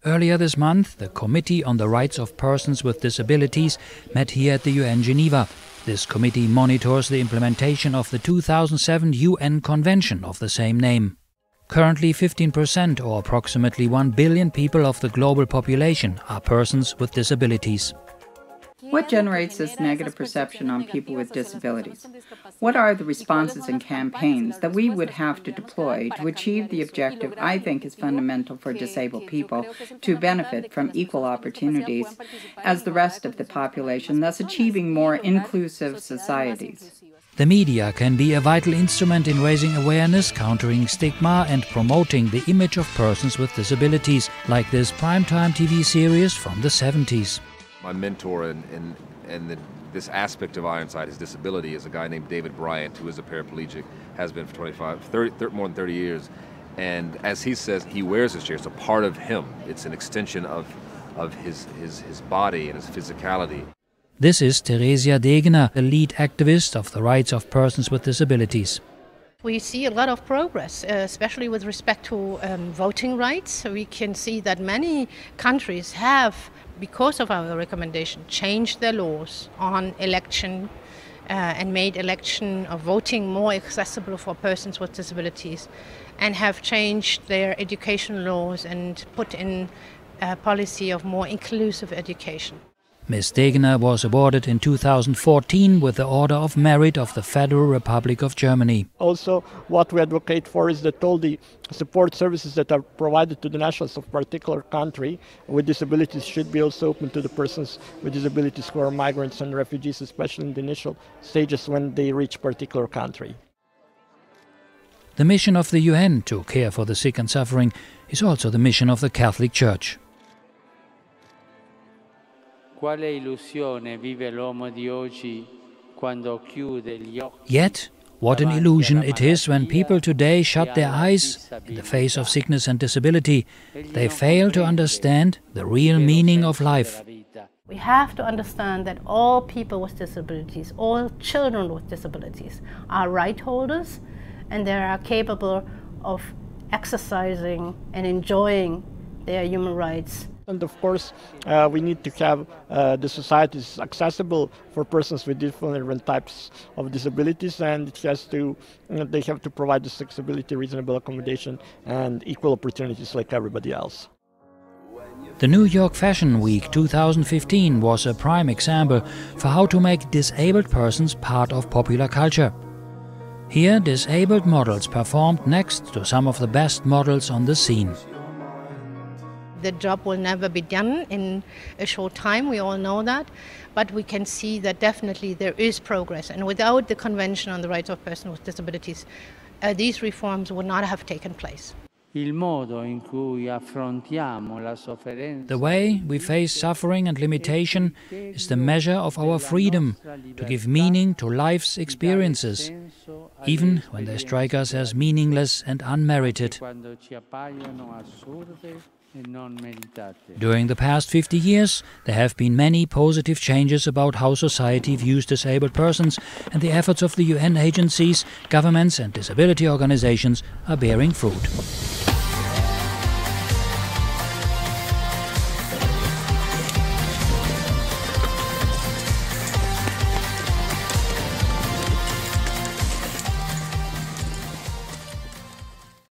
Earlier this month, the Committee on the Rights of Persons with Disabilities met here at the UN Geneva. This committee monitors the implementation of the 2007 UN Convention of the same name. Currently 15%, or approximately 1 billion people of the global population, are persons with disabilities. What generates this negative perception on people with disabilities? What are the responses and campaigns that we would have to deploy to achieve the objective I think is fundamental for disabled people to benefit from equal opportunities as the rest of the population, thus achieving more inclusive societies? The media can be a vital instrument in raising awareness, countering stigma and promoting the image of persons with disabilities, like this primetime TV series from the 70s. My mentor in this aspect of IRONSIDE, his disability, is a guy named David Bryant, who is a paraplegic, has been for more than 30 years. And as he says, he wears his chair. It's a part of him. It's an extension of his body and his physicality. This is Theresia Degener, the lead activist of the rights of persons with disabilities. We see a lot of progress, especially with respect to voting rights. We can see that many countries have, because of our recommendation, changed their laws on election and made election or voting more accessible for persons with disabilities, and have changed their education laws and put in a policy of more inclusive education. Ms. Degener was awarded in 2014 with the Order of Merit of the Federal Republic of Germany. Also, what we advocate for is that all the support services that are provided to the nationals of a particular country with disabilities should be also open to the persons with disabilities who are migrants and refugees, especially in the initial stages when they reach a particular country. The mission of the UN to care for the sick and suffering is also the mission of the Catholic Church. Yet, what an illusion it is when people today shut their eyes in the face of sickness and disability. They fail to understand the real meaning of life. We have to understand that all people with disabilities, all children with disabilities, are right holders, and they are capable of exercising and enjoying their human rights. And of course, we need to have the societies accessible for persons with different types of disabilities, and they have to provide this accessibility, reasonable accommodation, and equal opportunities like everybody else. The New York Fashion Week 2015 was a prime example for how to make disabled persons part of popular culture. Here, disabled models performed next to some of the best models on the scene. The job will never be done in a short time, we all know that, but we can see that definitely there is progress, and without the Convention on the Rights of Persons with Disabilities, these reforms would not have taken place. The way we face suffering and limitation is the measure of our freedom to give meaning to life's experiences, even when they strike us as meaningless and unmerited. During the past 50 years, there have been many positive changes about how society views disabled persons, and the efforts of the UN agencies, governments and disability organizations are bearing fruit.